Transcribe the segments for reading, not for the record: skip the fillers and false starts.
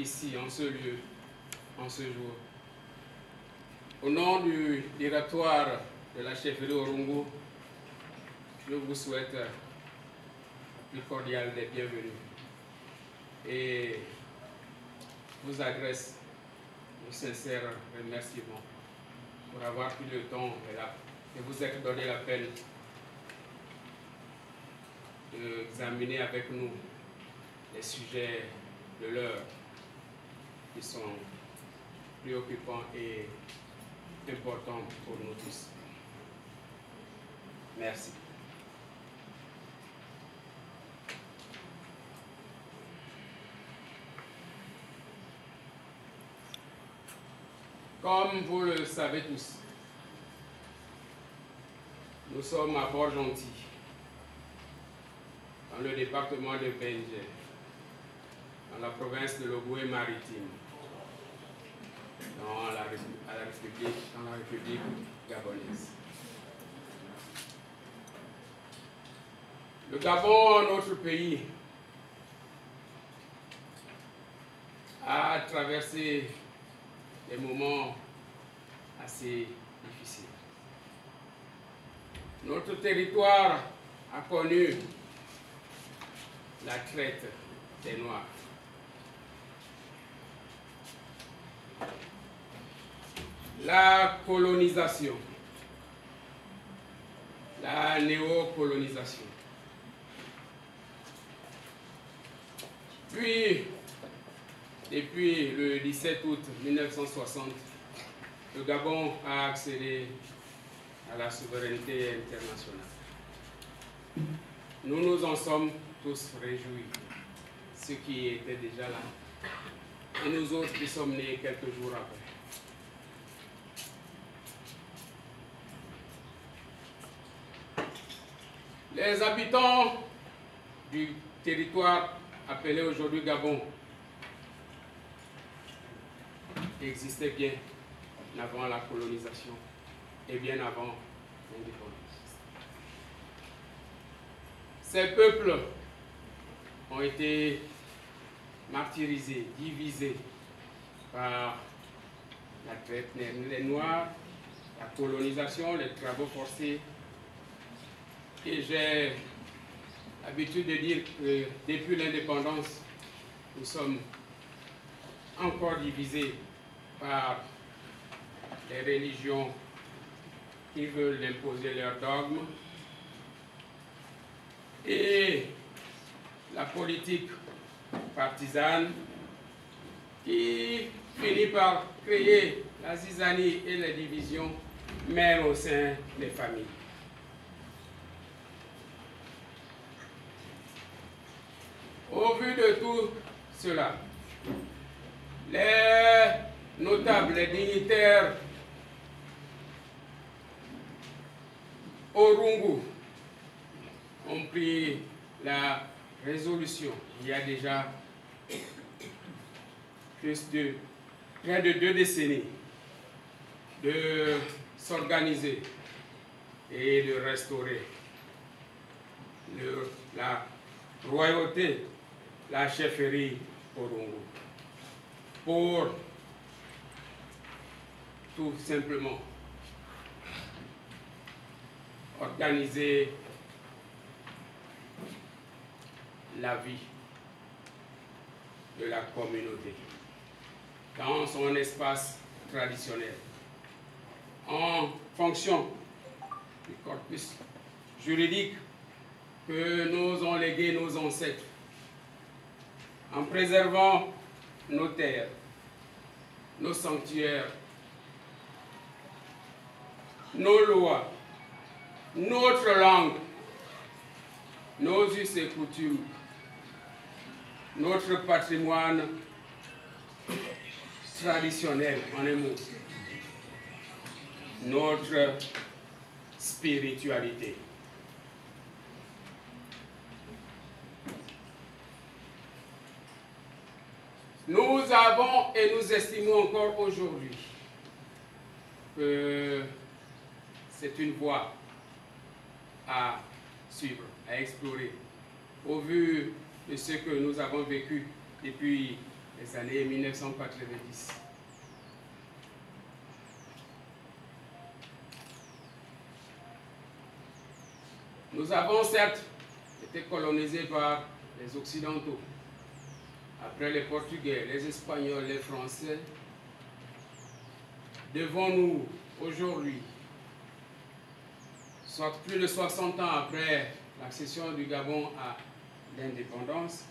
ici, en ce lieu, en ce jour. Au nom du directoire de la chefferie Orungu, je vous souhaite la plus cordiale des bienvenues et vous adresse nos sincères remerciements pour avoir pris le temps et vous être donné la peine d'examiner avec nous les sujets de l'heure qui sont préoccupants et importants pour nous tous. Merci. Comme vous le savez tous, nous sommes à Port-Gentil, dans le département de Benje, dans la province de l'Ogooué-Maritime, dans la République gabonaise. Le Gabon, notre pays, a traversé des moments assez difficiles. Notre territoire a connu la traite des Noirs. La colonisation, la néocolonisation. Puis, depuis le 17 août 1960, le Gabon a accédé à la souveraineté internationale. Nous nous en sommes tous réjouis, ceux qui étaient déjà là, et nous autres qui sommes nés quelques jours après. Les habitants du territoire appelé aujourd'hui Gabon existaient bien avant la colonisation et bien avant l'indépendance. Ces peuples ont été martyrisés, divisés par la traite des Noirs, la colonisation, les travaux forcés. Et j'ai l'habitude de dire que depuis l'indépendance, nous sommes encore divisés par les religions qui veulent imposer leurs dogmes et la politique partisane qui finit par créer la zizanie et les divisions, même au sein des familles. Au vu de tout cela, les notables, les dignitaires Orungu ont pris la résolution, il y a déjà près de 2 décennies, de s'organiser et de restaurer la royauté, la chefferie Orungu, pour tout simplement organiser la vie de la communauté dans son espace traditionnel, en fonction du corpus juridique que nous ont légué nos ancêtres, en préservant nos terres, nos sanctuaires, nos lois, notre langue, nos us et coutumes, notre patrimoine traditionnel, en un mot, notre spiritualité. Nous avons et nous estimons encore aujourd'hui que c'est une voie à suivre, à explorer, au vu de ce que nous avons vécu depuis les années 1990. Nous avons certes été colonisés par les Occidentaux. Après les Portugais, les Espagnols, les Français, devons-nous aujourd'hui, soit plus de 60 ans après l'accession du Gabon à l'indépendance,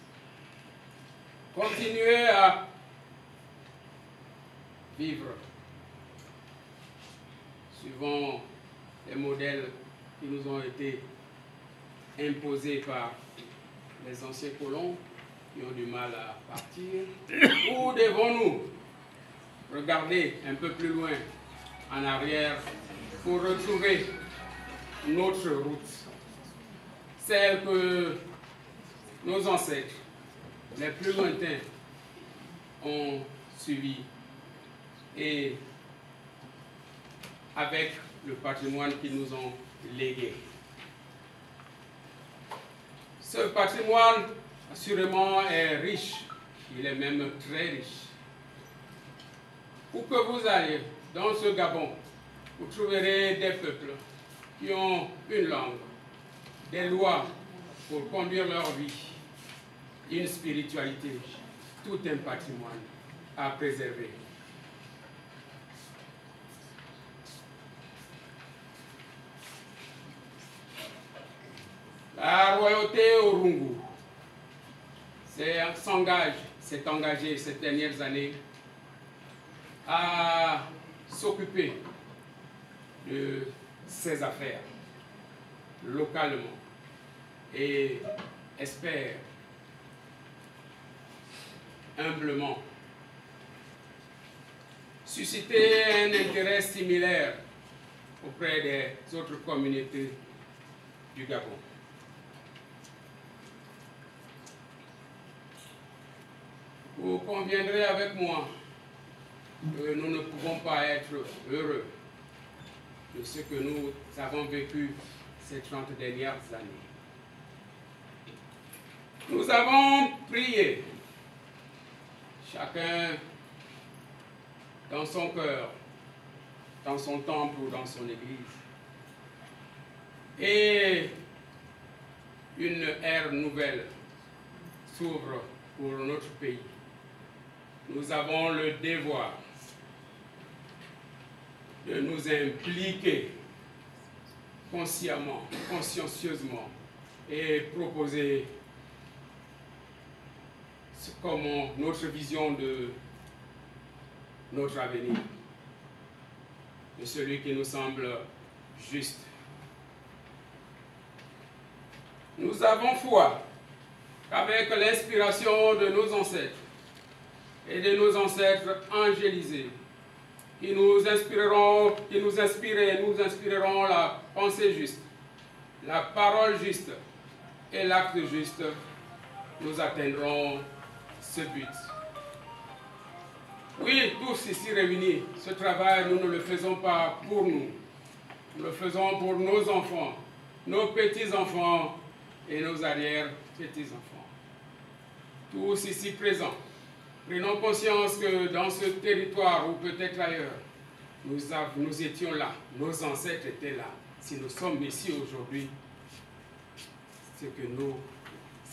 continuer à vivre suivant les modèles qui nous ont été imposés par les anciens colons qui ont du mal à partir, ou devons-nous regarder un peu plus loin en arrière pour retrouver notre route, celle que nos ancêtres les plus lointains ont suivi, et avec le patrimoine qu'ils nous ont légué. Ce patrimoine, assurément, est riche, il est même très riche. Où que vous allez dans ce Gabon, vous trouverez des peuples qui ont une langue, des lois pour conduire leur vie, une spiritualité, tout un patrimoine à préserver. La royauté Orungu s'est engagée ces dernières années à s'occuper de ses affaires localement et espère humblement susciter un intérêt similaire auprès des autres communautés du Gabon. Vous conviendrez avec moi que nous ne pouvons pas être heureux de ce que nous avons vécu ces 30 dernières années. Nous avons prié, chacun dans son cœur, dans son temple ou dans son église. Et une ère nouvelle s'ouvre pour notre pays. Nous avons le devoir de nous impliquer consciemment, consciencieusement et proposer comme notre vision de notre avenir, de celui qui nous semble juste. Nous avons foi qu'avec l'inspiration de nos ancêtres et de nos ancêtres angélisés, qui nous inspireront la pensée juste, la parole juste et l'acte juste, nous atteindrons ce but. Oui, tous ici réunis, ce travail, nous ne le faisons pas pour nous. Nous le faisons pour nos enfants, nos petits-enfants et nos arrière-petits-enfants. Tous ici présents, prenons conscience que dans ce territoire ou peut-être ailleurs, nous étions là, nos ancêtres étaient là. Si nous sommes ici aujourd'hui, c'est que nos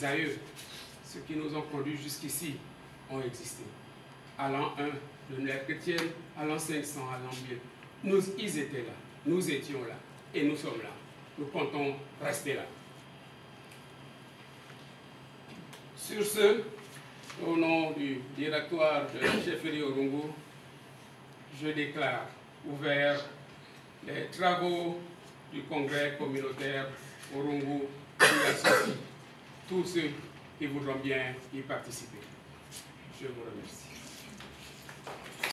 aïeux, ceux qui nous ont conduits jusqu'ici, ont existé. À l'an 1 de l'ère chrétienne, à l'an 500, à l'an 1000, ils étaient là, nous étions là, et nous sommes là. Nous comptons rester là. Sur ce, au nom du directoire de la chefferie Orungu, je déclare ouvert les travaux du congrès communautaire Orungu qui associe tous ceux qui voudront bien y participer. Je vous remercie.